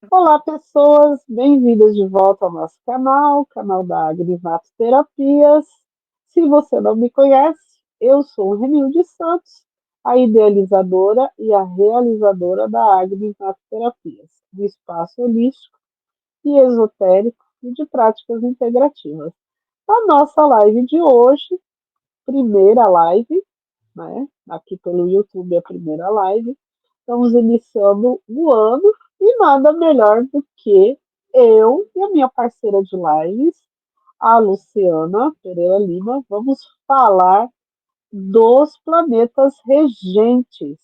Olá, pessoas, bem-vindas de volta ao nosso canal, canal da Agrivato Terapias. Se você não me conhece, eu sou Renilde Santos, a idealizadora e a realizadora da Agrivato Terapias, um espaço holístico e esotérico e de práticas integrativas. A nossa live de hoje, primeira live, né? Aqui pelo YouTube, a primeira live. Estamos iniciando o ano e nada melhor do que eu e a minha parceira de lives, a Luciana Pereira Lima, vamos falar dos planetas regentes,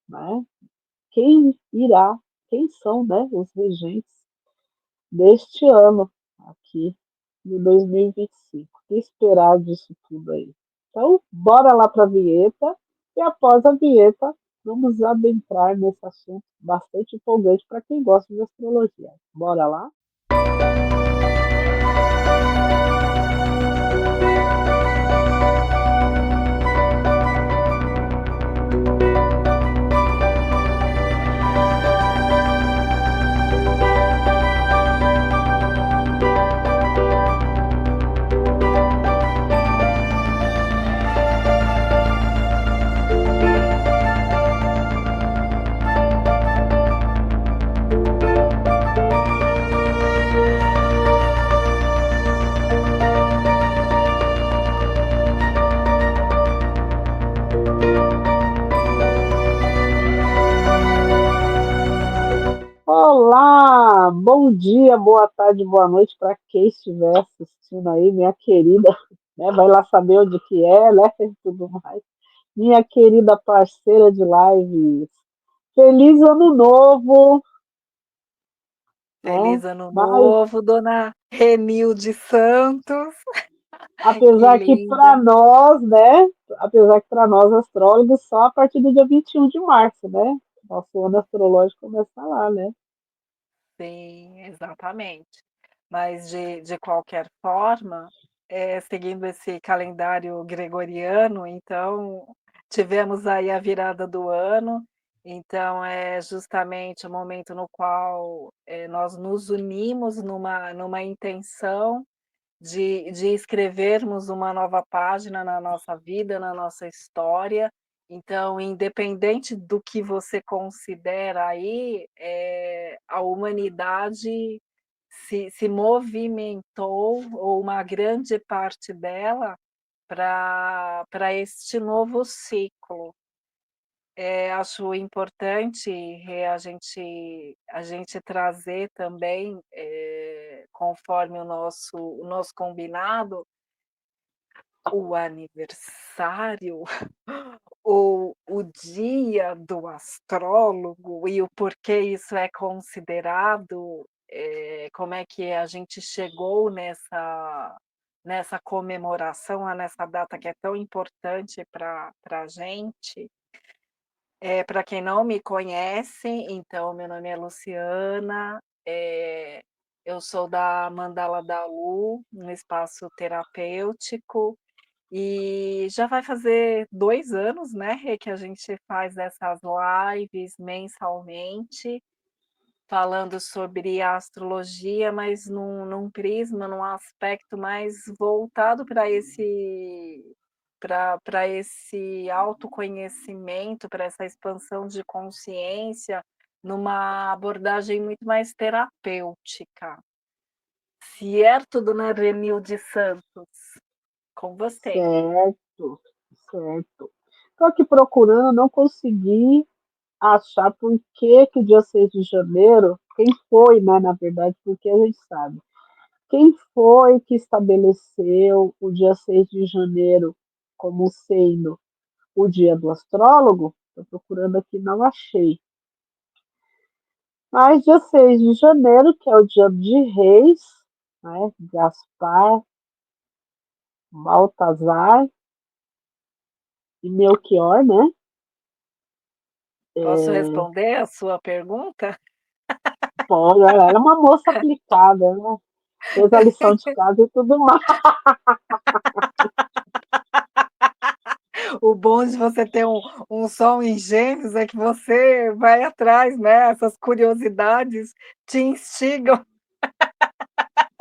né? Quem irá, quem são, né, os regentes deste ano aqui de 2025. O que esperar disso tudo aí? Então, bora lá para a vinheta e após a vinheta, vamos adentrar nesse assunto bastante empolgante para quem gosta de astrologia. Bora lá? Olá, bom dia, boa tarde, boa noite para quem estiver assistindo aí, minha querida, né? Vai lá saber onde que é, né? E tudo mais. Minha querida parceira de lives. Feliz ano novo, né? Feliz ano Mas novo, dona Renilde Santos. Que apesar que para linda. nós, né? Apesar que para nós astrólogos só a partir do dia 21 de março, né? Nosso ano astrológico começa lá, né? Sim, exatamente. Mas de qualquer forma, seguindo esse calendário gregoriano, então tivemos aí a virada do ano, então é justamente o momento no qual, nós nos unimos numa intenção de escrevermos uma nova página na nossa vida, na nossa história. Então, independente do que você considera aí, a humanidade se movimentou, ou uma grande parte dela, para este novo ciclo. Acho importante a gente trazer também, conforme o nosso combinado, o aniversário ou o dia do astrólogo e o porquê isso é considerado, como é que a gente chegou nessa comemoração, nessa data que é tão importante para a gente. Para quem não me conhece, então meu nome é Luciana, eu sou da Mandala da Lu, um espaço terapêutico, e já vai fazer 2 anos, né, Rê, que a gente faz essas lives mensalmente, falando sobre a astrologia, mas num prisma, num aspecto mais voltado para esse autoconhecimento, para essa expansão de consciência, numa abordagem muito mais terapêutica. Certo, dona Renilde Santos? Com você. Certo, certo. Estou aqui procurando, não consegui achar por que o dia 6 de janeiro, quem foi, né, na verdade, porque a gente sabe, quem foi que estabeleceu o dia 6 de janeiro como sendo o dia do astrólogo? Estou procurando aqui, não achei. Mas dia 6 de janeiro, que é o dia de Reis, né, Gaspar, Baltazar e Melchior, né? Posso responder a sua pergunta? Pô, ela é uma moça aplicada, né? Fez a lição de casa e tudo mais. O bom de você ter um sol em Gêmeos é que você vai atrás, né, essas curiosidades te instigam.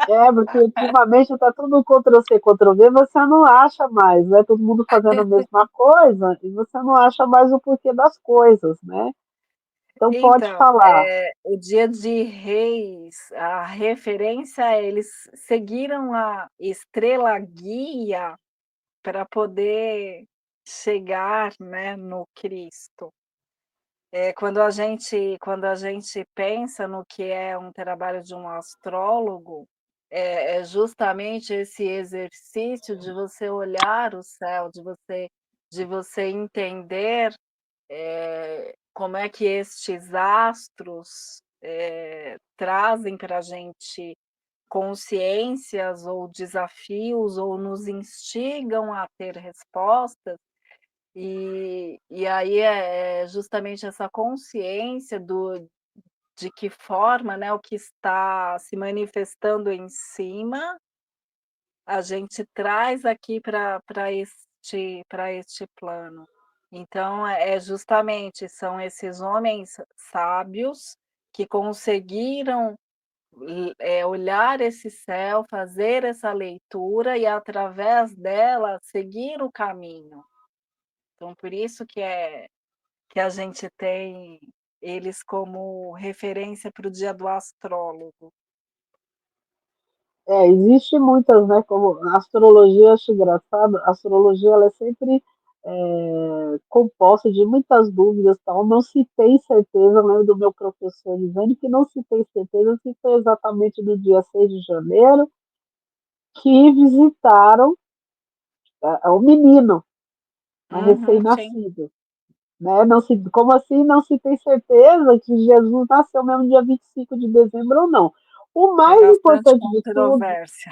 É, porque ultimamente está tudo Ctrl-C, Ctrl-V, você não acha mais, né? Todo mundo fazendo a mesma coisa e você não acha mais o porquê das coisas, né? Então pode Então, falar. o Dia de Reis, a referência eles seguiram a estrela guia para poder chegar, né, no Cristo. Quando a gente pensa no que é um trabalho de um astrólogo, é justamente esse exercício de você olhar o céu, de você entender, como é que estes astros, trazem para a gente consciências ou desafios ou nos instigam a ter respostas, e aí é justamente essa consciência de que forma, né, o que está se manifestando em cima, a gente traz aqui para este plano. Então é justamente, são esses homens sábios que conseguiram olhar esse céu, fazer essa leitura e através dela seguir o caminho. Então por isso que a gente tem eles como referência para o dia do astrólogo. É, existe muitas, né? Como a astrologia, eu acho engraçado, a astrologia ela é sempre composta de muitas dúvidas, tal. Não se tem certeza, eu lembro do meu professor dizendo que não se tem certeza se foi exatamente no dia 6 de janeiro que visitaram o menino, né, Uhum, sim, recém-nascido. Né? Não se, como assim não se tem certeza que Jesus nasceu mesmo dia 25 de dezembro ou não? O tem mais bastante importante de tudo controvérsia.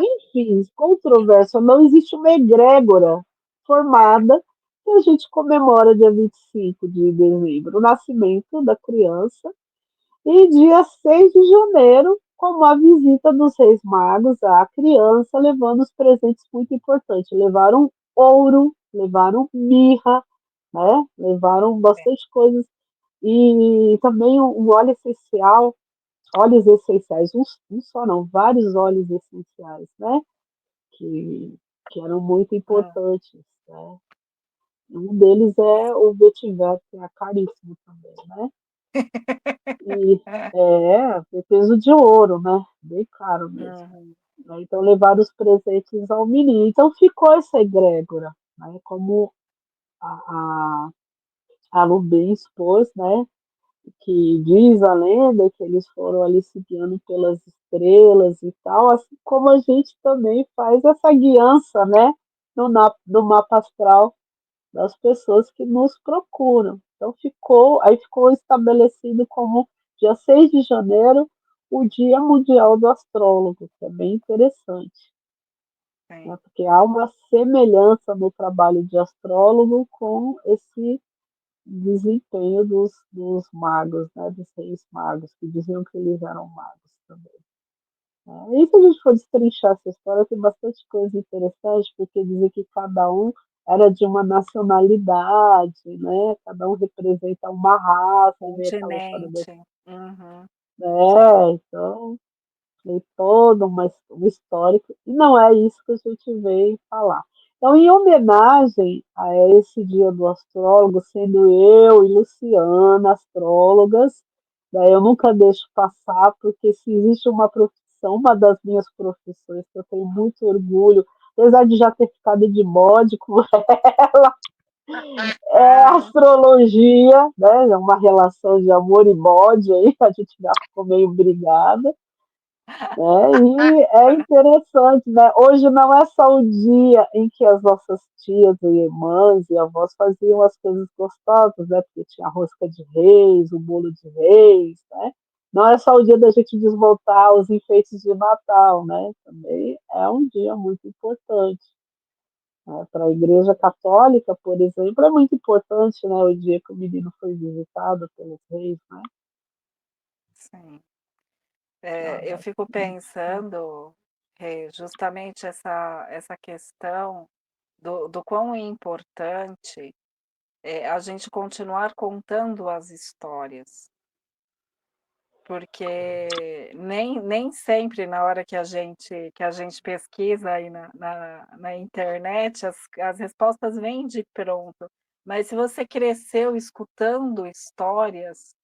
enfim, controverso, não existe uma egrégora É, formada que a gente comemora dia 25 de dezembro, o nascimento da criança, e dia 6 de janeiro, como a visita dos Reis Magos à criança, levando os presentes muito importantes. Levaram ouro, levaram mirra, né? Levaram é. bastante coisas. E também um óleo essencial, óleos essenciais, um só não, vários óleos essenciais, né? que, que eram muito Hum, importantes. Né? Um deles é o vetiver, que é caríssimo também, né? E é peso de ouro, né? Bem caro mesmo. uhum, Né? Então levaram os presentes ao menino. Então ficou essa egrégora, né? Como a Lu bem expôs, né? Que diz a lenda que eles foram ali se guiando pelas estrelas e tal, assim como a gente também faz essa guiança, né? No mapa astral das pessoas que nos procuram. Então ficou estabelecido como dia 6 de janeiro o Dia Mundial do Astrólogo, que é bem interessante, né? sim, Porque há uma semelhança no trabalho de astrólogo com esse desempenho dos magos, né? Dos reis magos, que diziam que eles eram magos também. Né? E se a gente for destrinchar essa história, tem bastante coisa interessante, porque dizia que cada um era de uma nacionalidade, né? Cada um representa uma raça, e veio aquela história da, continente. Uhum, sim, então tem todo um histórico, e não é isso que a gente veio falar. Então, em homenagem a esse dia do astrólogo, sendo eu e Luciana astrólogas, daí eu nunca deixo passar, porque se existe uma profissão, uma das minhas profissões que eu tenho muito orgulho, apesar de já ter ficado de bode com a ah, astrologia, né? É uma relação de amor e bode aí, a gente já ficou meio brigada. Né? E é interessante, né? Hoje não é só o dia em que as nossas tias e irmãs e avós faziam as coisas gostosas, né? Porque tinha a rosca de reis, o bolo de reis, né? Não é só o dia da gente desmontar os enfeites de Natal, né? Também é um dia muito importante. Né? Para a Igreja Católica, por exemplo, é muito importante, né? O dia que o menino foi visitado pelos reis, né? sim. Então, Eu é fico muito. pensando, justamente essa questão do quão importante é a gente continuar contando as histórias. Porque nem sempre na hora que a gente pesquisa aí na internet, as respostas vêm de pronto, mas se você cresceu escutando histórias,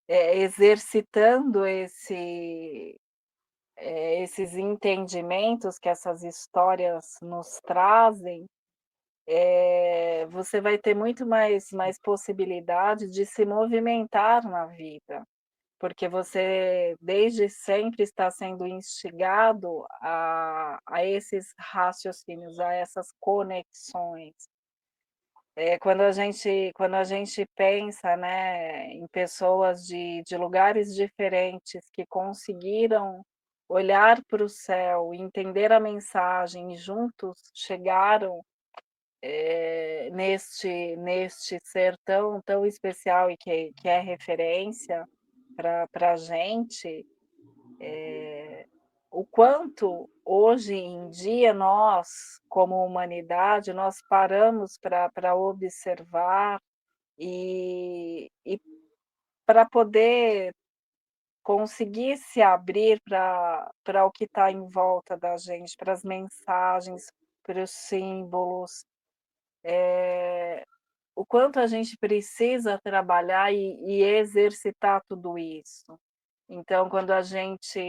exercitando esses entendimentos que essas histórias nos trazem, você vai ter muito mais possibilidade de se movimentar na vida. Porque você desde sempre está sendo instigado a esses raciocínios, a essas conexões. Quando a gente pensa, né, em pessoas de lugares diferentes que conseguiram olhar para o céu, entender a mensagem e juntos chegaram, neste ser tão especial e que é referência para a gente, o quanto hoje em dia nós, como humanidade, nós paramos para observar e para poder conseguir se abrir para o que está em volta da gente, para as mensagens, para os símbolos, o quanto a gente precisa trabalhar e exercitar tudo isso. Então, quando a gente,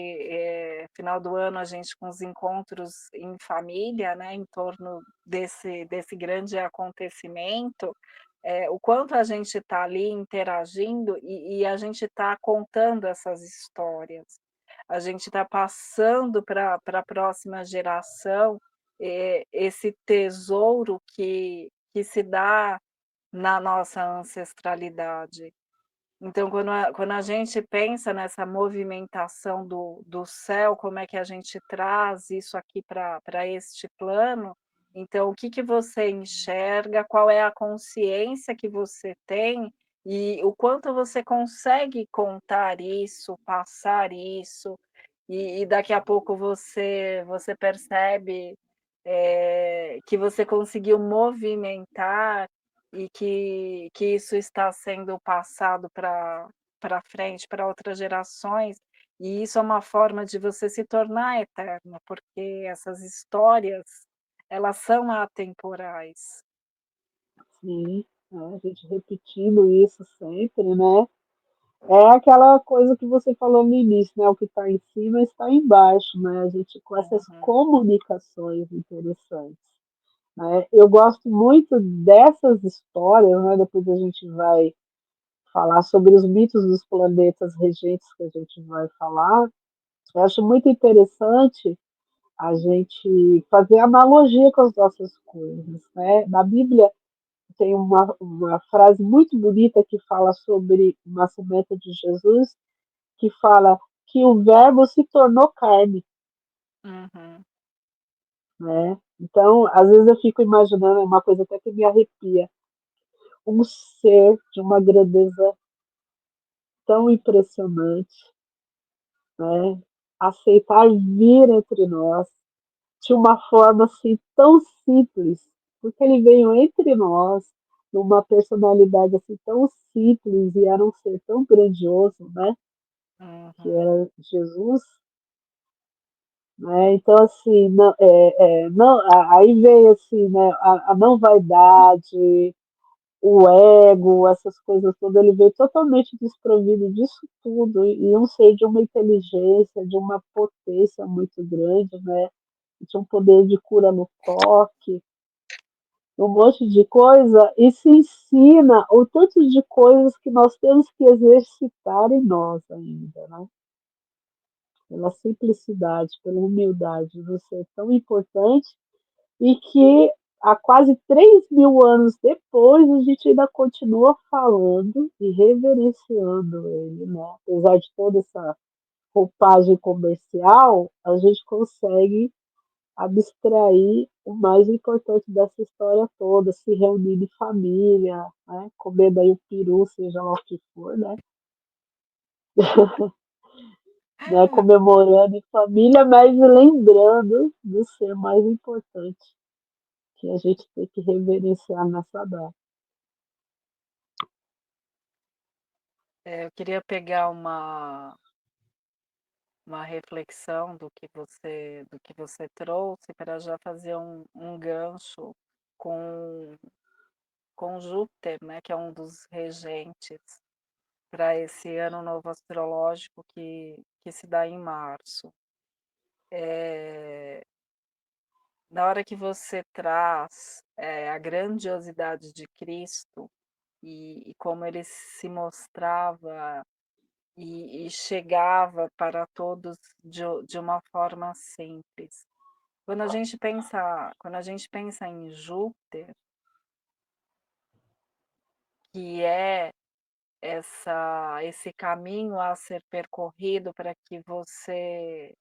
final do ano, a gente com os encontros em família, né, em torno desse grande acontecimento, o quanto a gente está ali interagindo e a gente está contando essas histórias. A gente está passando para a próxima geração, esse tesouro que se dá na nossa ancestralidade. Então, quando a gente pensa nessa movimentação do céu, como é que a gente traz isso aqui para este plano, então o que que você enxerga, qual é a consciência que você tem e o quanto você consegue contar isso, passar isso, e daqui a pouco você percebe, que você conseguiu movimentar e que isso está sendo passado para frente, para outras gerações, e isso é uma forma de você se tornar eterno, porque essas histórias, elas são atemporais. Sim, né, a gente repetindo isso sempre, né? É aquela coisa que você falou no início, né? O que está em cima está embaixo, né? A gente com essas Uhum, comunicações interessantes, né? Eu gosto muito dessas histórias, né? Depois a gente vai falar sobre os mitos dos planetas regentes que a gente vai falar. Eu acho muito interessante a gente fazer analogia com as nossas coisas, né? Na Bíblia tem uma frase muito bonita que fala sobre o nascimento de Jesus, que fala que o verbo se tornou carne, uhum, né? Então, às vezes eu fico imaginando, é uma coisa até que me arrepia, um ser de uma grandeza tão impressionante, né? Aceitar vir entre nós de uma forma assim tão simples, porque ele veio entre nós numa personalidade assim tão simples e era um ser tão grandioso, né? Que uhum, era Jesus, né? Então assim, não, não, aí veio assim, né? A não vaidade, o ego, essas coisas todas, ele veio totalmente desprovido disso tudo e um ser de uma inteligência, de uma potência muito grande, né? Tinha um poder de cura no toque, um monte de coisa, e se ensina o tanto de coisas que nós temos que exercitar em nós ainda, né? Pela simplicidade, pela humildade de ser tão importante e que há quase 3.000 anos depois a gente ainda continua falando e reverenciando ele, né? Apesar de toda essa roupagem comercial, a gente consegue abstrair o mais importante dessa história toda, se reunir em família, né? Comendo aí o peru, seja lá o que for, né? Comemorando em família, mas lembrando do ser mais importante, que a gente tem que reverenciar nessa data. Eu queria pegar uma reflexão do que você trouxe para já fazer um gancho com com Júpiter, né, que é um dos regentes para esse ano novo astrológico que se dá em março. Eh, Na hora que você traz, a grandiosidade de Cristo e como ele se mostrava e chegava para todos de uma forma simples. Quando a gente pensa em Júpiter, que é esse caminho a ser percorrido para que você,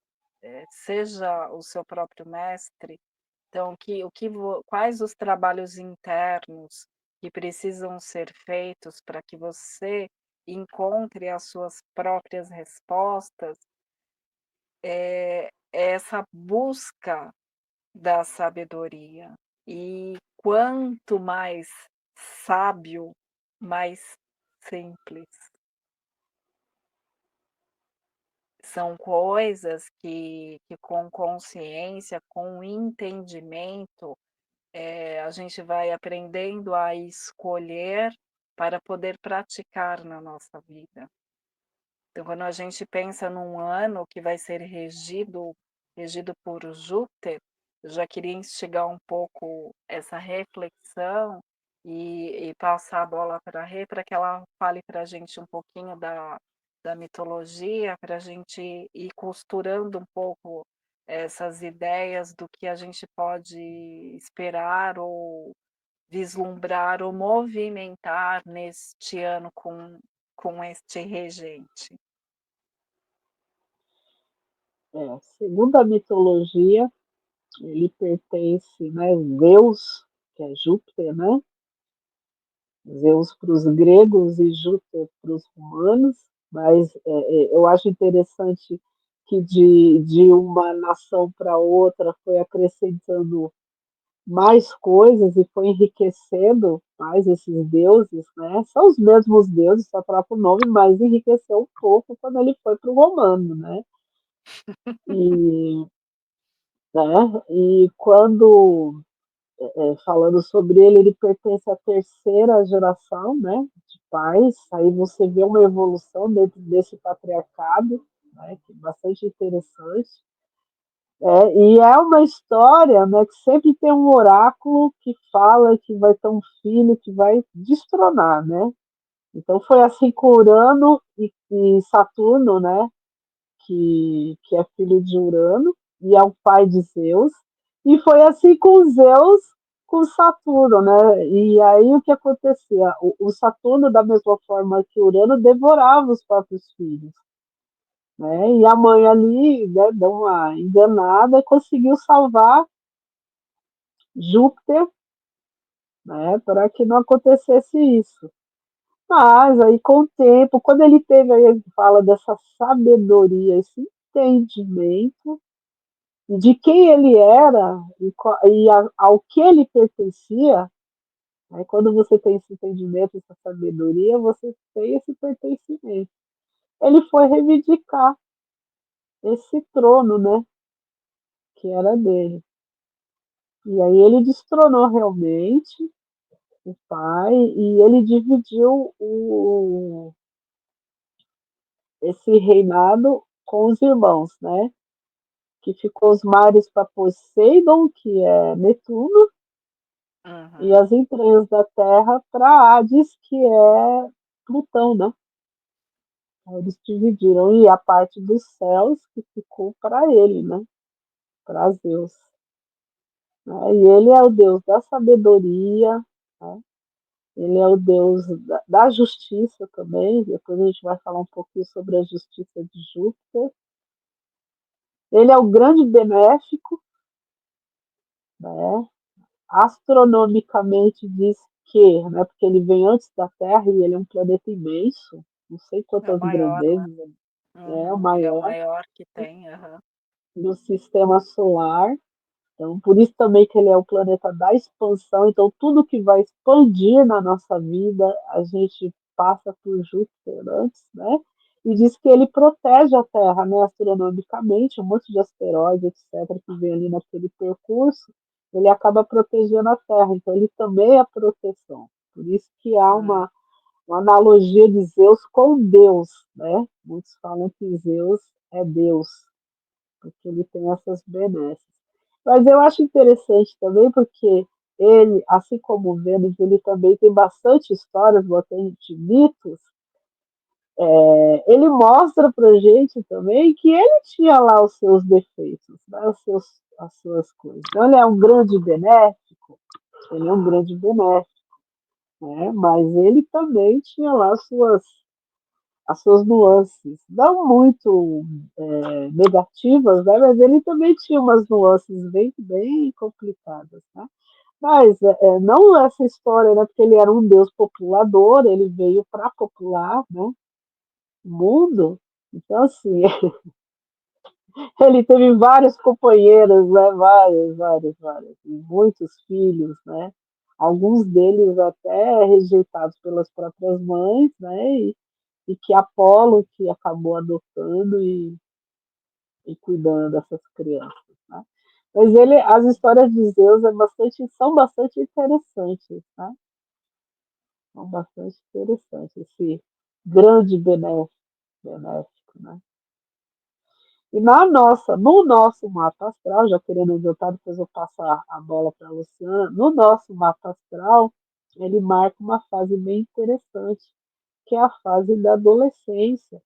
seja o seu próprio mestre, então que o que vo quais os trabalhos internos que precisam ser feitos para que você encontre as suas próprias respostas, é essa busca da sabedoria. E quanto mais sábio, mais simples. São coisas que com consciência, com entendimento, a gente vai aprendendo a escolher para poder praticar na nossa vida. Então, quando a gente pensa num ano que vai ser regido por Júpiter, eu já queria instigar um pouco essa reflexão e passar a bola para a Rê, para que ela fale para a gente um pouquinho da mitologia, para a gente ir costurando um pouco essas ideias do que a gente pode esperar ou vislumbrar ou movimentar neste ano com este regente. Segundo a mitologia, ele pertence, né, Zeus, que é Júpiter, né? Zeus para os gregos e Júpiter para os romanos, mas eu acho interessante que de uma nação para outra foi acrescentando mais coisas e foi enriquecendo mais esses deuses, né? São os mesmos deuses, só troca o nome, mas enriqueceu um pouco quando ele foi para o romano, né? E, e quando falando sobre ele, ele pertence à terceira geração, né, de pais. Aí você vê uma evolução dentro desse patriarcado, né, que é bastante interessante. E é uma história, né, que sempre tem um oráculo que fala que vai ter um filho que vai destronar, né? Então foi assim com Urano e Saturno, né? Que é filho de Urano e é o pai de Zeus. E foi assim com Zeus, com Saturno, né? E aí o que acontecia? O Saturno, da mesma forma que Urano, devorava os próprios filhos. Né? E a mãe ali, né, deu uma enganada e conseguiu salvar Júpiter, né, para que não acontecesse isso. Mas aí com o tempo, quando ele teve, aí ele fala dessa sabedoria, esse entendimento, de quem ele era ao que ele pertencia, né? Quando você tem esse entendimento, essa sabedoria, você tem esse pertencimento. Ele foi reivindicar esse trono, né, que era dele. E aí ele destronou realmente o pai e ele dividiu esse reinado com os irmãos, né? Que ficou os mares para Poseidon, que é Netuno, e Uhum. as entranhas da terra para Hades, que é Plutão, né? Aí eles dividiram, e a parte dos céus que ficou para ele, né? Para Zeus. Né? E ele é o deus da sabedoria, né? Ele é o deus da justiça também. Depois a gente vai falar um pouquinho sobre a justiça de Júpiter. Ele é o grande benéfico, né? Astronomicamente diz que, né, porque ele vem antes da Terra e ele é um planeta imenso, não sei É o quantas maior, não é? grandezas, é o Uhum. É o maior maior que tem, aham. do sistema solar. Então, por isso também que ele é o planeta da expansão, então tudo que vai expandir na nossa vida, a gente passa por Júpiter antes, né? E diz que ele protege a Terra, né, astronomicamente, um monte de asteroides, etc., que vem ali naquele percurso, ele acaba protegendo a Terra, então ele também é proteção. Por isso que há Hum. uma analogia de Zeus com Deus, né? Muitos falam que Zeus é Deus, porque ele tem essas benesses. Mas eu acho interessante também porque ele, assim como o Vênus, ele também tem bastante histórias, bastante mitos. Ele mostra para gente também que ele tinha lá os seus defeitos, né? As suas coisas. Então ele é um grande benéfico, ele é um grande benéfico, né? Mas ele também tinha lá as suas nuances, não muito negativas, né? Mas ele também tinha umas nuances bem, bem complicadas, né? Mas não essa história, né? Porque ele era um deus populador, ele veio para popular, né? O mundo. Então, assim, ele teve vários companheiros, né? Vários, vários, vários. E muitos filhos, né? Alguns deles até rejeitados pelas próprias mães, né? E que Apolo que acabou adotando e cuidando dessas crianças, né? Mas as histórias de Zeus são bastante interessantes, né? São bastante interessantes, esse grande benéfico, né? E no nosso mapa astral, já querendo adiantar, depois eu passo a bola para a Luciana, no nosso mapa astral, ele marca uma fase bem interessante, que é a fase da adolescência,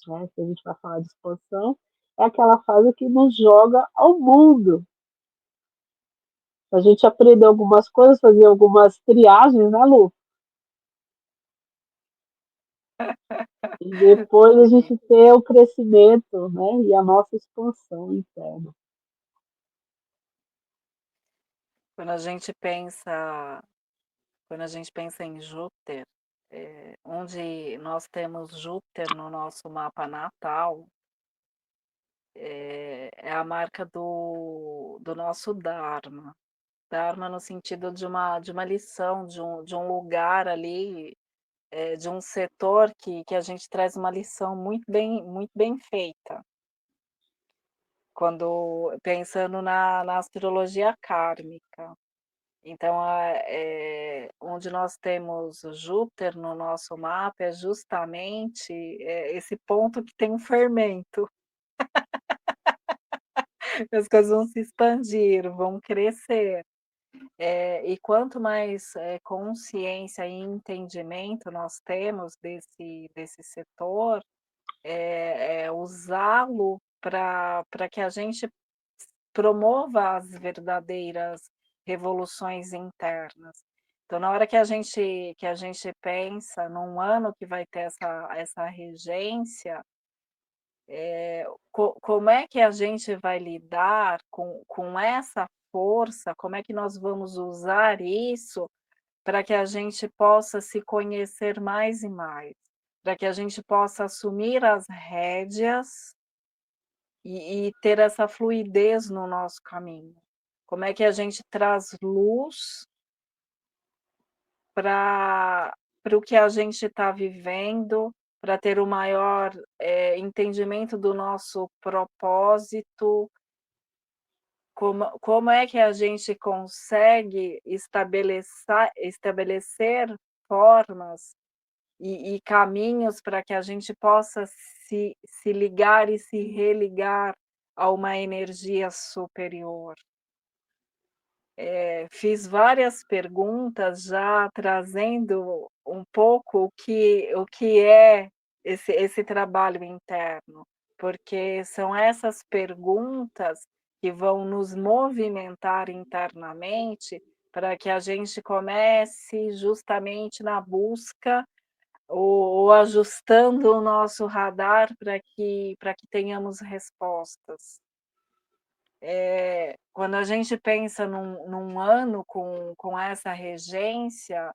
né? Se a gente vai falar de expansão, é aquela fase que nos joga ao mundo. A gente aprender algumas coisas, fazer algumas triagens, né, Lu? E depois a Sim. gente ter o crescimento, né, e a nossa expansão interna. Quando a gente pensa quando a gente pensa em Júpiter, onde nós temos Júpiter no nosso mapa natal, é a marca do nosso Dharma. Dharma no sentido de uma lição, de um lugar ali, de um setor que a gente traz uma lição muito bem feita. Quando pensando na astrologia kármica. Então, onde nós temos o Júpiter no nosso mapa é justamente, esse ponto que tem um fermento. As coisas vão se expandir, vão crescer. E quanto mais, consciência e entendimento nós temos desse setor, usá-lo para que a gente promova as verdadeiras revoluções internas. Então, na hora que a gente pensa num ano que vai ter essa regência, como é que a gente vai lidar com essa força, como é que nós vamos usar isso para que a gente possa se conhecer mais e mais, para que a gente possa assumir as rédeas e ter essa fluidez no nosso caminho. Como é que a gente traz luz para o que a gente está vivendo, para ter o maior, entendimento do nosso propósito, como é que a gente consegue estabelecer formas e caminhos para que a gente possa se ligar e se religar a uma energia superior. Fiz várias perguntas já trazendo um pouco o que é esse trabalho interno, porque são essas perguntas que vão nos movimentar internamente para que a gente comece justamente na busca ou ajustando o nosso radar para que tenhamos respostas. Quando a gente pensa num ano com essa regência,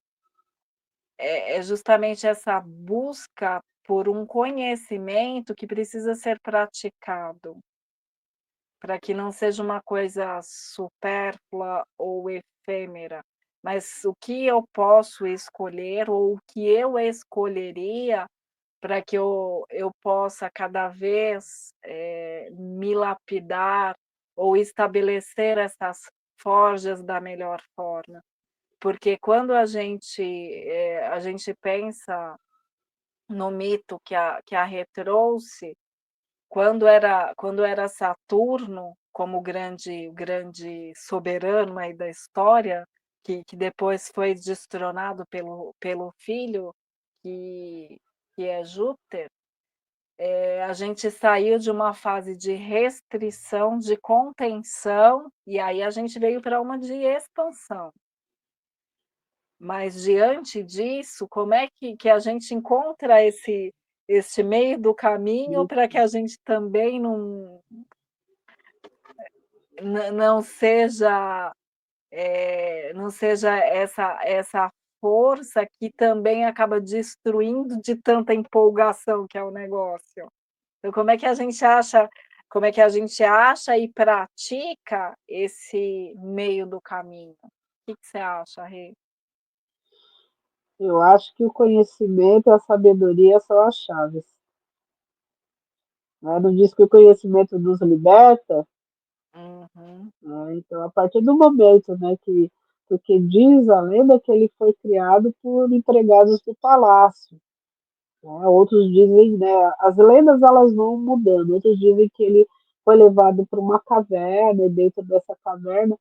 é justamente essa busca por um conhecimento que precisa ser praticado. para que não seja uma coisa supérflua ou efêmera, mas o que eu posso escolher ou o que eu escolheria para que eu possa cada vez, me lapidar ou estabelecer essas forjas da melhor forma. Porque quando a gente pensa no mito que a Rê trouxe, quando era Saturno como o grande soberano aí da história, que depois foi destronado pelo filho, que que é Júpiter, a gente saiu de uma fase de restrição, de contenção, e aí a gente veio para uma de expansão. Mas diante disso, como é que a gente encontra esse meio do caminho para que a gente também não seja, não seja essa força que também acaba destruindo de tanta empolgação que é o negócio. Então como é que a gente acha e pratica esse meio do caminho? O que que você acha, Rê? Eu acho que o conhecimento e a sabedoria são as chaves. Né? Não diz que o conhecimento nos liberta, Uhum. né? Então, a partir do momento, né, que porque diz a lenda que ele foi criado por empregados do palácio, né? Outros dizem, né, as lendas elas vão mudando. Outros dizem que ele foi levado para uma caverna e dentro dessa caverna.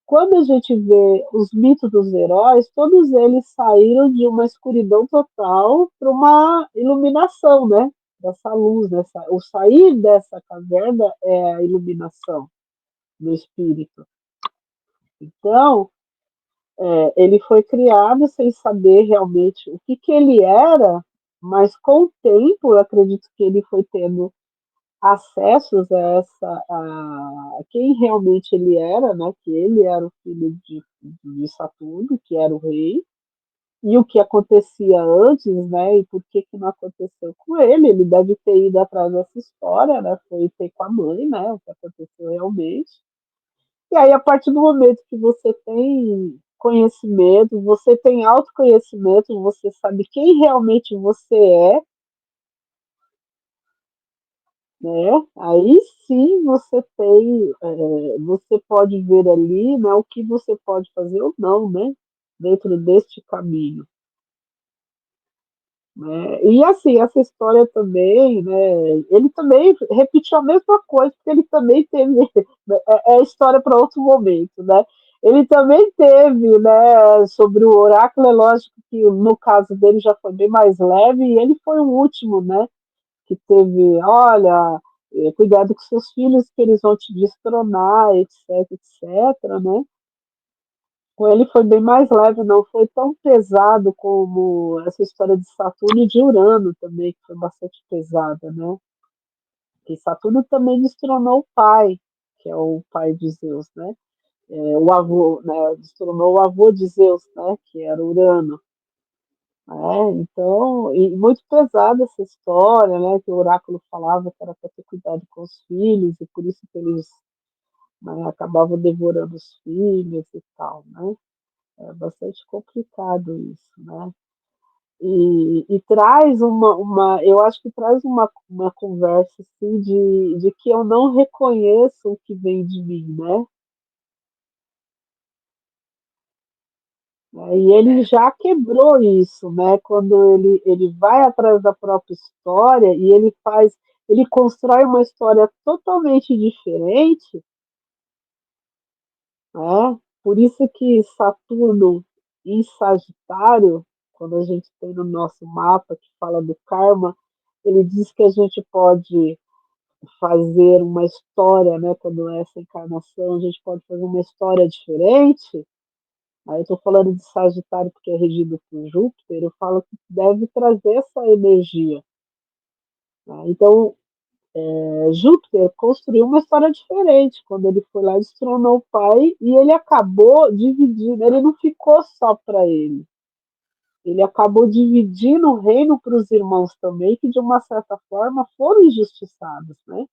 Quando a gente vê os mitos dos heróis, todos eles saíram de uma escuridão total para uma iluminação, né? Dessa luz, o sair dessa caverna é a iluminação do espírito. Então, ele foi criado sem saber realmente o que ele era, mas com o tempo, eu acredito que ele foi tendo acessos a quem realmente ele era, né? Que ele era o filho de Saturno, que era o rei, e o que acontecia antes, né? E por que que não aconteceu com ele? Ele deve ter ido atrás dessa história, né? Foi ter com a mãe, né? O que aconteceu realmente. E aí, a partir do momento que você tem conhecimento, você tem autoconhecimento, você sabe quem realmente você é, né? Aí sim você tem, você pode ver ali, né, o que você pode fazer ou não, né, dentro deste caminho, né? E assim, essa história também, né, ele também repetiu a mesma coisa, porque ele também teve, é história para outro momento, né? Ele também teve, né, sobre o oráculo, é lógico que no caso dele já foi bem mais leve, e ele foi o último, né, que teve, olha, cuidado com seus filhos que eles vão te destronar, etc, etc, né? Com ele foi bem mais leve, não foi tão pesado como essa história de Saturno e de Urano também, que foi bastante pesada, né? E Saturno também destronou o pai, que é o pai de Zeus, né? O avô, né? Destronou o avô de Zeus, né? Que era Urano. Então, e muito pesada essa história, né? Que o oráculo falava que era para ter cuidado com os filhos, e por isso que eles, né, acabavam devorando os filhos e tal, né? É bastante complicado isso, né? E traz eu acho que traz uma conversa assim de que eu não reconheço o que vem de mim, né? E ele É. já quebrou isso, né? Quando ele vai atrás da própria história e ele constrói uma história totalmente diferente, né? Por isso que Saturno em Sagitário, quando a gente tem no nosso mapa que fala do karma, ele diz que a gente pode fazer uma história, né? Quando é essa encarnação, a gente pode fazer uma história diferente. Aí eu estou falando de Sagitário porque é regido por Júpiter, eu falo que deve trazer essa energia, né? Então, Júpiter construiu uma história diferente quando ele foi lá e destronou o pai e ele acabou dividindo, ele não ficou só para ele. Ele acabou dividindo o reino para os irmãos também, que de uma certa forma foram injustiçados, né?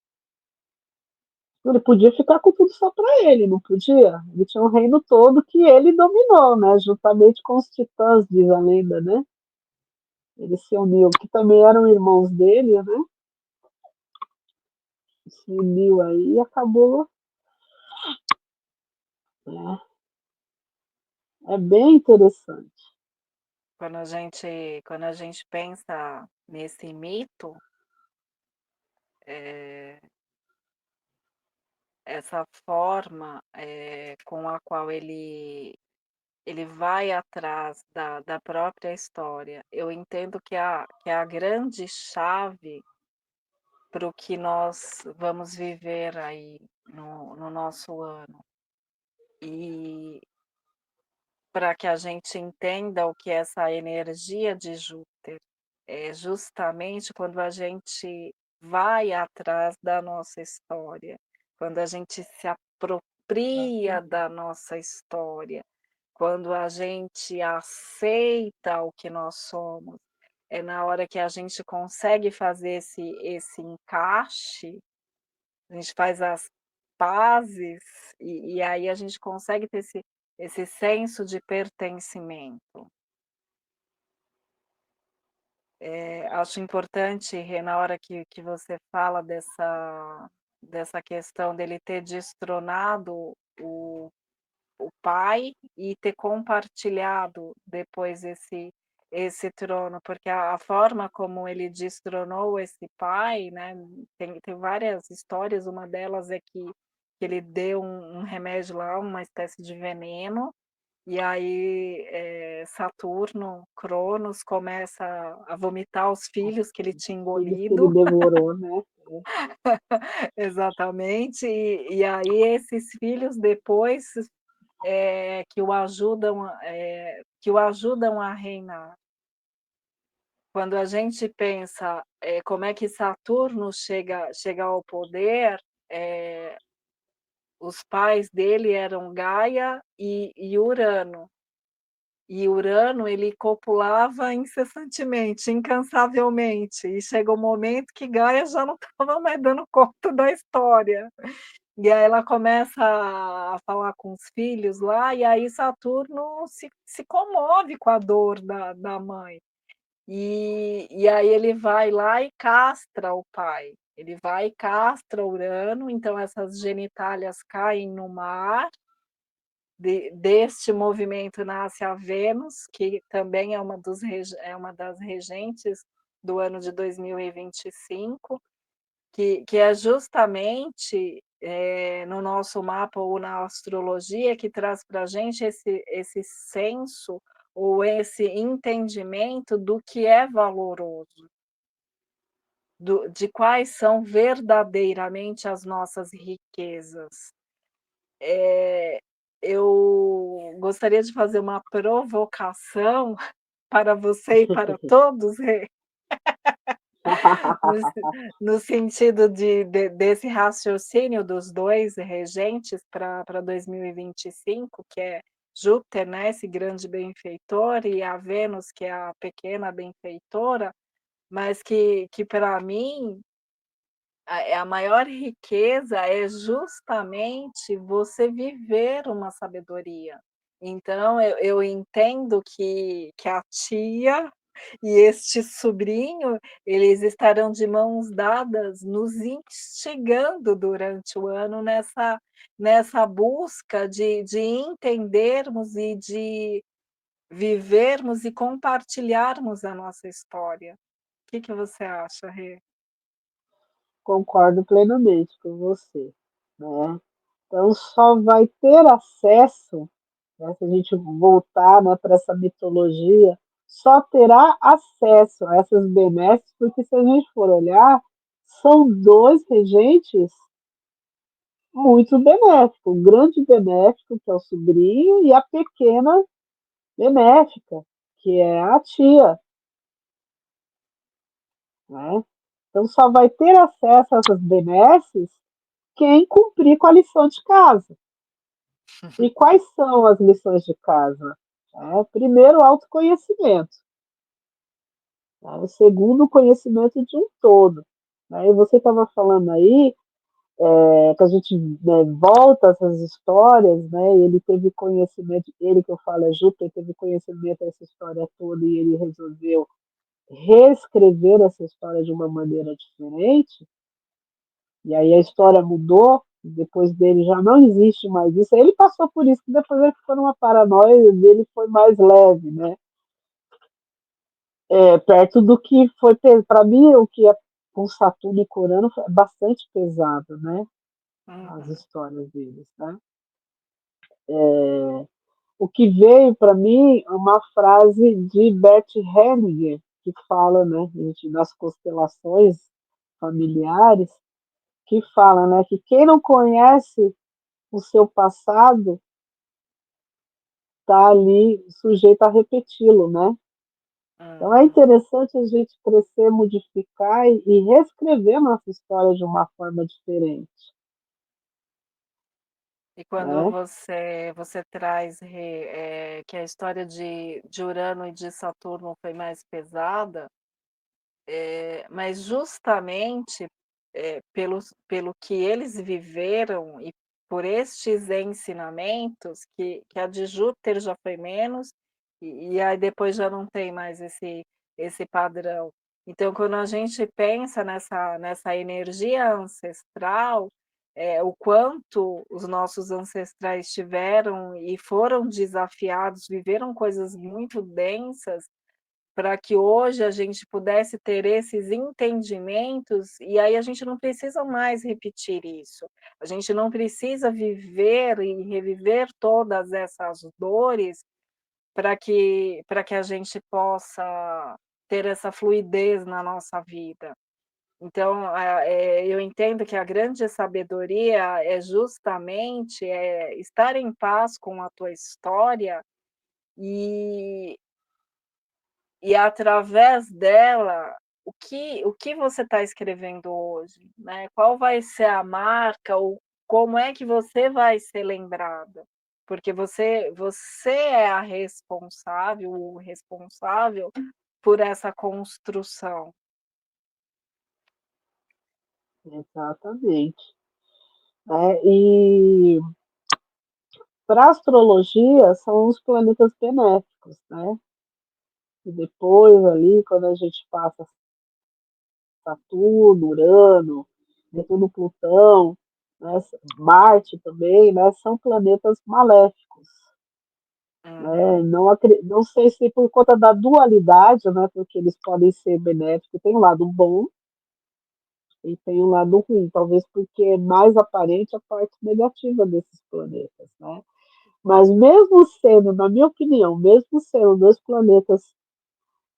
Ele podia ficar com tudo só para ele, não podia? Ele tinha um reino todo que ele dominou, né? Juntamente com os titãs, diz a lenda, né? Ele se uniu, que também eram irmãos dele, né? Se uniu aí e acabou, né? É bem interessante. Quando a gente pensa nesse mito, essa forma, com a qual ele vai atrás da própria história, eu entendo que a grande chave para o que nós vamos viver aí no nosso ano. E para que a gente entenda o que é essa energia de Júpiter, é justamente quando a gente vai atrás da nossa história, quando a gente se apropria da nossa história, quando a gente aceita o que nós somos, é na hora que a gente consegue fazer esse encaixe, a gente faz as pazes, e aí a gente consegue ter esse senso de pertencimento. Acho importante, Rê, na hora que você fala dessa questão dele ter destronado o o pai e ter compartilhado depois esse trono, porque a forma como ele destronou esse pai, né, tem várias histórias, uma delas é que ele deu um remédio lá, uma espécie de veneno, e aí, Saturno, Cronos, começa a vomitar os filhos que ele tinha Filhos que ele engolido. devorou, né? Exatamente, e aí esses filhos depois que o ajudam a reinar. Quando a gente pensa, como é que Saturno chega ao poder, eh, os pais dele eram Gaia e Urano. E Urano, ele copulava incessantemente, incansavelmente, e chega um momento que Gaia já não estava mais dando conta da história. E aí ela começa a falar com os filhos lá, e aí Saturno se comove com a dor da mãe. E aí ele vai lá e castra o pai. Ele vai e castra Urano, então essas genitálias caem no mar, deste movimento nasce a Vênus, que também é uma das regentes do ano de 2025, que é justamente, no nosso mapa ou na astrologia, que traz para a gente esse senso ou esse entendimento do que é valoroso, de quais são verdadeiramente as nossas riquezas. Eu gostaria de fazer uma provocação para você e para todos, no se no sentido desse raciocínio dos 2 regentes para 2025, que é Júpiter, né, esse grande benfeitor, e a Vênus, que é a pequena benfeitora, mas que para mim a maior riqueza é justamente você viver uma sabedoria. Então eu entendo que a tia e este sobrinho, eles estarão de mãos dadas nos instigando durante o ano nessa busca de entendermos e de vivermos e compartilharmos a nossa história. O que que você acha, Rê? Concordo plenamente com você, né? Então só vai ter acesso, né, se a gente voltar, né, para essa mitologia, só terá acesso a essas benesses, porque se a gente for olhar, são dois regentes muito benéficos, o grande benéfico, que é o sobrinho, e a pequena benéfica, que é a tia, né? Então só vai ter acesso a essas benesses quem cumprir com a lição de casa. E quais são as lições de casa? Primeiro, autoconhecimento. Né? O segundo, o conhecimento de um todo. Né? E você estava falando aí que a gente, né, volta essas histórias, né? Ele teve conhecimento, ele que eu falo é Júpiter, teve conhecimento dessa história toda e ele resolveu reescrever essa história de uma maneira diferente, e aí a história mudou, depois dele já não existe mais isso. Aí ele passou por isso, que depois ele ficou numa paranoia, dele foi mais leve, né? Perto do que foi, para mim, o que é com Saturno e Urano é bastante pesado, né? As Uhum, histórias deles, né? O que veio para mim é uma frase de Bert Hellinger, que fala, né, gente, nas constelações familiares, que fala, né, que quem não conhece o seu passado está ali sujeito a repeti-lo, né? Então é uhum. interessante a gente crescer, modificar e reescrever nossa história de uma forma diferente, E quando né? você traz que a história de Urano e de Saturno foi mais pesada, mas justamente, pelo que eles viveram e por estes ensinamentos, que a de Júpiter já foi menos, e aí depois já não tem mais esse padrão. Então, quando a gente pensa nessa energia ancestral, o quanto os nossos ancestrais tiveram e foram desafiados, viveram coisas muito densas, para que hoje a gente pudesse ter esses entendimentos, e aí a gente não precisa mais repetir isso. A gente não precisa viver e reviver todas essas dores para que a gente possa ter essa fluidez na nossa vida. Então, eu entendo que a grande sabedoria é justamente, estar em paz com a tua história e através dela, o que você está escrevendo hoje, né? Qual vai ser a marca ou como é que você vai ser lembrada? Porque você é a responsável, o responsável por essa construção. Exatamente. E para a astrologia são os planetas benéficos, né? E depois ali, quando a gente passa Saturno, Urano, Netuno, Plutão, né, Marte também, né, são planetas maléficos. Né? Uhum, Não sei se por conta da dualidade, né, porque eles podem ser benéficos, tem um lado bom e tem um lado ruim, talvez porque é mais aparente a parte negativa desses planetas. Né? Mas mesmo sendo, na minha opinião, mesmo sendo dois planetas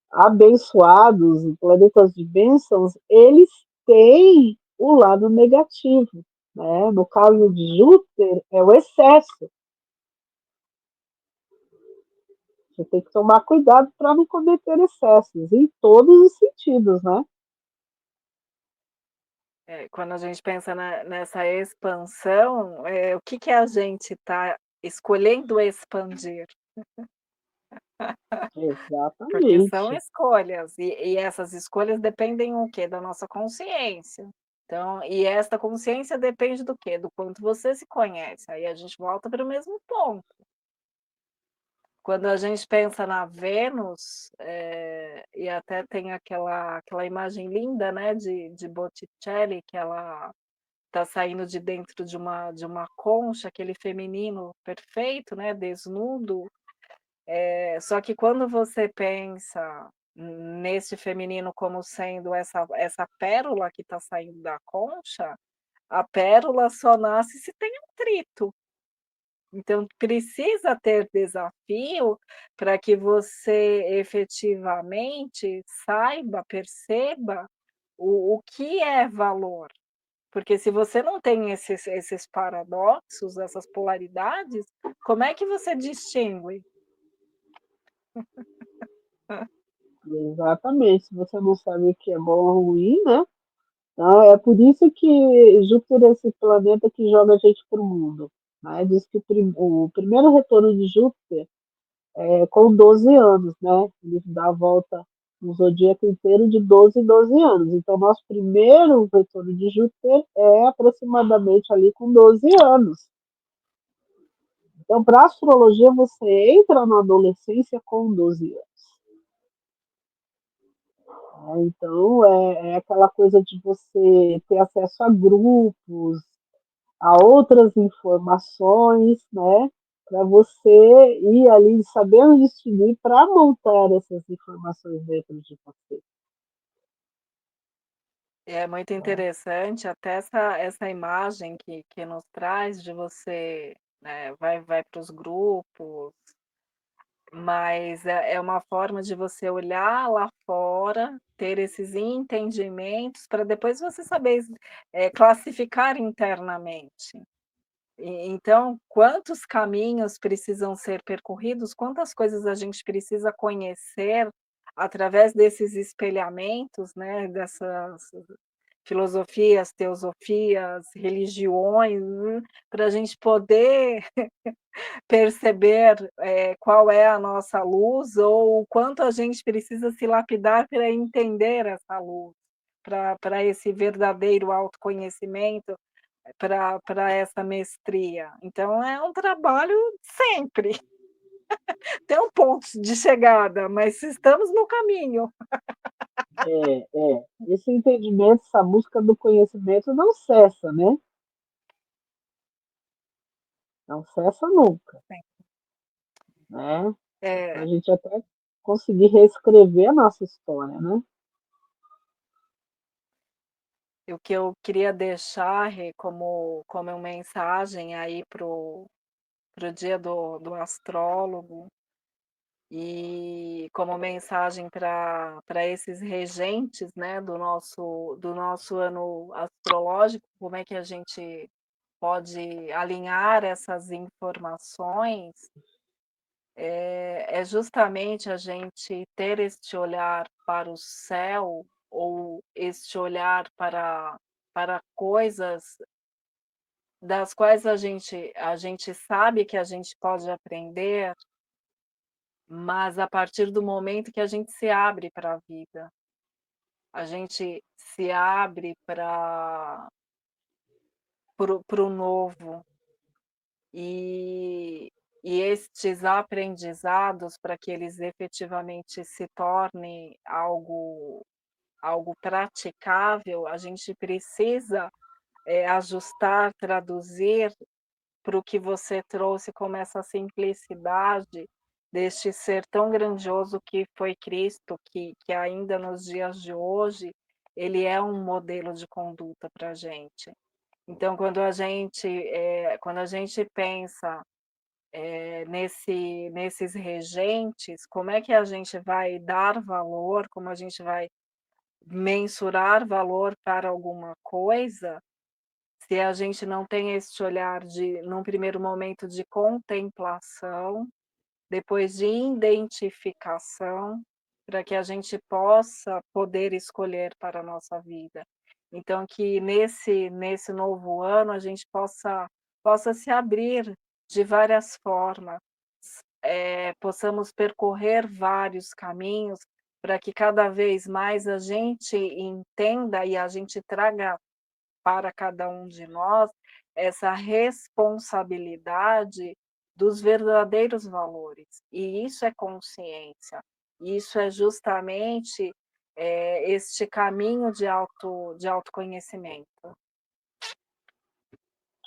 abençoados, planetas de bênçãos, eles têm o lado negativo. Né? No caso uhum. de Júpiter, é o excesso. Você tem que tomar cuidado para não cometer excessos, em todos os sentidos, né? Quando a gente pensa nessa expansão, o que que a gente está escolhendo expandir? Porque são Exatamente. escolhas, e essas escolhas dependem o quê? Da nossa consciência. Então, e esta consciência depende do quê? Do quanto você se conhece. Aí a gente volta para o mesmo ponto. Quando a gente pensa na Vênus, e até tem aquela imagem linda, né, de Botticelli, que ela está saindo de dentro de uma concha, aquele feminino perfeito, né, desnudo. Só que quando você pensa nesse feminino como sendo essa pérola que está saindo da concha, a pérola só nasce se tem atrito. Então precisa ter desafio para que você efetivamente saiba, perceba o que é valor. Porque se você não tem esses paradoxos, essas polaridades, como é que você distingue? Exatamente. Se você não sabe o que é bom ou ruim, né? Então, é por isso que Júpiter é esse planeta que joga a gente para o mundo. Né? Diz que o primeiro retorno de Júpiter é com 12 anos, né? Ele dá a volta um zodíaco inteiro de 12 em 12 anos. Então, nosso primeiro retorno de Júpiter é aproximadamente ali com 12 anos. Então, para a astrologia, você entra na adolescência com 12 anos. Então, é aquela coisa de você ter acesso a grupos, a outras informações, né? Para você ir ali sabendo distinguir para montar essas informações dentro de você. É muito Né? interessante até essa imagem que nos traz de você, vai para os grupos, mas é uma forma de você olhar lá fora, ter esses entendimentos para depois você saber classificar internamente. Então, quantos caminhos precisam ser percorridos, quantas coisas a gente precisa conhecer através desses espelhamentos, né, dessas filosofias, teosofias, religiões, para a gente poder perceber, qual é a nossa luz ou o quanto a gente precisa se lapidar para entender essa luz, para esse verdadeiro autoconhecimento, para essa mestria. Então é um trabalho sempre, tem um ponto de chegada, mas estamos no caminho. Esse entendimento, essa busca do conhecimento não cessa, né? Não cessa nunca, né? A É, gente até conseguir reescrever a nossa história, né? o que eu queria deixar, Rê, como uma mensagem aí para o dia do astrólogo, e como mensagem para esses regentes, né, do nosso ano astrológico, como é que a gente pode alinhar essas informações, é justamente a gente ter este olhar para o céu, ou este olhar para coisas das quais a gente sabe que a gente pode aprender, mas a partir do momento que a gente se abre para a vida, a gente se abre para o novo, e estes aprendizados, para que eles efetivamente se tornem algo praticável, a gente precisa, ajustar, traduzir para o que você trouxe como essa simplicidade deste ser tão grandioso que foi Cristo, que ainda nos dias de hoje, ele é um modelo de conduta para a gente. Então, quando a gente pensa, nesses regentes, como é que a gente vai dar valor, como a gente vai mensurar valor para alguma coisa, se a gente não tem esse olhar num primeiro momento, de contemplação, depois de identificação, para que a gente possa poder escolher para a nossa vida. Então que nesse novo ano a gente possa se abrir de várias formas, possamos percorrer vários caminhos, para que cada vez mais a gente entenda e a gente traga para cada um de nós essa responsabilidade dos verdadeiros valores. E isso é consciência, isso é justamente, este caminho de autoconhecimento.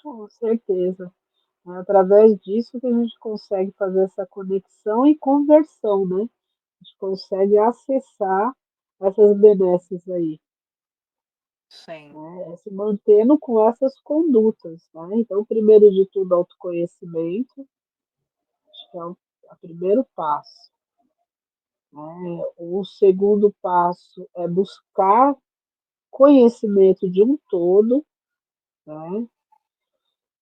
Com certeza. É através disso que a gente consegue fazer essa conexão e conversão, né? A gente consegue acessar essas benesses aí, Sim, né? Se mantendo com essas condutas, né? Então, primeiro de tudo, autoconhecimento, acho que é o primeiro passo, né? O segundo passo é buscar conhecimento de um todo, né?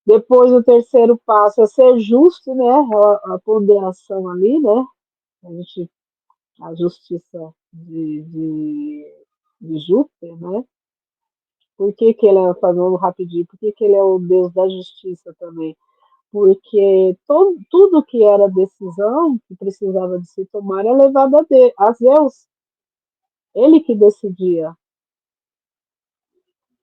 Depois, o terceiro passo é ser justo, né? A ponderação ali, né? A gente a justiça de Júpiter, né? Por que, que ele é, falando rapidinho, por que, que ele é o deus da justiça também? Porque tudo que era decisão, que precisava de se tomar, é levado a Zeus. Ele que decidia,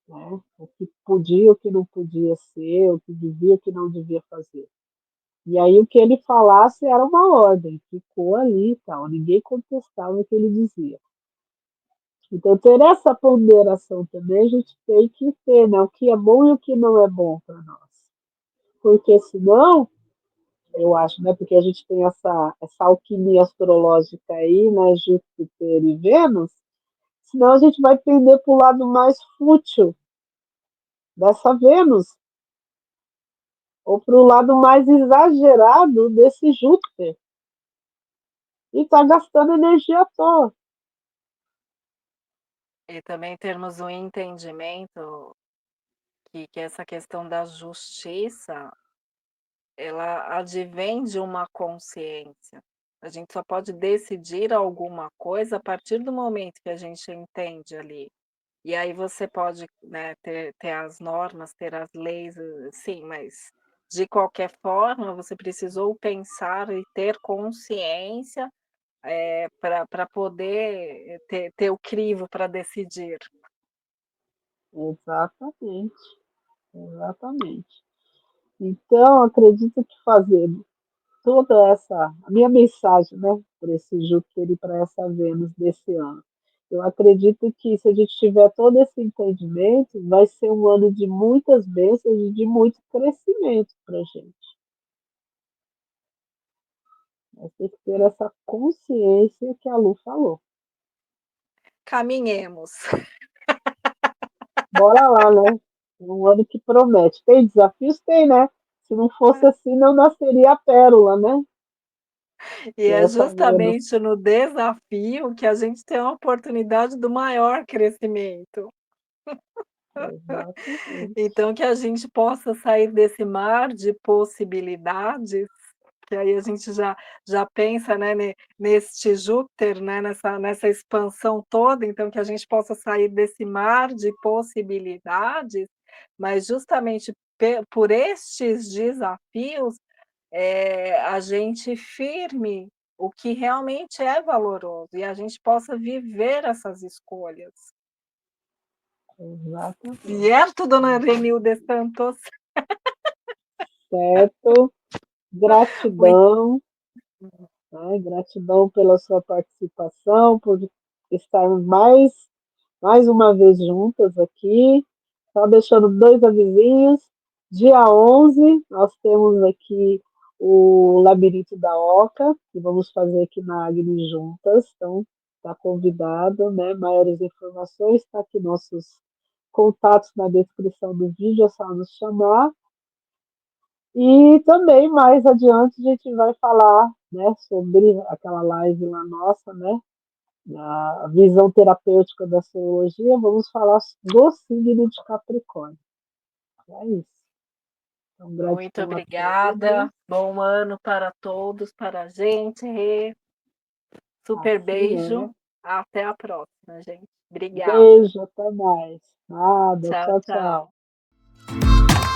né, o que podia, o que não podia ser, o que devia, o que não devia fazer. E aí o que ele falasse era uma ordem, ficou ali e tal, ninguém contestava o que ele dizia. Então, ter essa ponderação também, a gente tem que ter, né? O que é bom e o que não é bom para nós. Porque senão, eu acho, né? Porque a gente tem essa alquimia astrológica aí, né? Júpiter e Vênus, senão a gente vai pender para o lado mais fútil dessa Vênus, ou para o lado mais exagerado desse Júpiter. E está gastando energia à toa. E também termos um entendimento que essa questão da justiça, ela advém de uma consciência. A gente só pode decidir alguma coisa a partir do momento que a gente entende ali. E aí você pode, né, ter as normas, ter as leis, sim, mas de qualquer forma você precisou pensar e ter consciência, para poder ter o crivo para decidir. Exatamente, exatamente. Então, acredito que fazer toda essa, a minha mensagem, né, para esse Júpiter e para essa Vênus desse ano. Eu acredito que se a gente tiver todo esse entendimento, vai ser um ano de muitas bênçãos e de muito crescimento para a gente. Vai ter que ter essa consciência que a Lu falou. Caminhemos. Bora lá, né? É um ano que promete. Tem desafios? Tem, né? Se não fosse assim, não nasceria a pérola, né? E Que é é essa Vênus. justamente no desafio que a gente tem a oportunidade do maior crescimento. Exatamente. Então que a gente possa sair desse mar de possibilidades, que aí a gente já pensa, né, neste Júpiter, né, nessa expansão toda, então que a gente possa sair desse mar de possibilidades, mas justamente por estes desafios, a gente firme o que realmente é valoroso e a gente possa viver essas escolhas. Exatamente. Certo, dona Renilde Santos? Certo. Muito Gratidão, né? Gratidão pela sua participação, por estarmos mais uma vez juntas aqui. Só deixando dois avisinhos. Dia 11 nós temos aqui o Labirinto da Oca, que vamos fazer aqui na Agni juntas. Então, está convidado, né? Maiores informações, está aqui nossos contatos na descrição do vídeo, é só nos chamar. E também mais adiante a gente vai falar, né, sobre aquela live lá nossa, né, a visão terapêutica da astrologia. Vamos falar do signo de Capricórnio. É isso. Então, muito gratidão a todos. obrigada. Bom ano para todos, para a gente. Rê. Super Assim beijo. é. Até a próxima, gente. Obrigada. Beijo, até mais. Nada. Tchau, Tchau, tchau. tchau.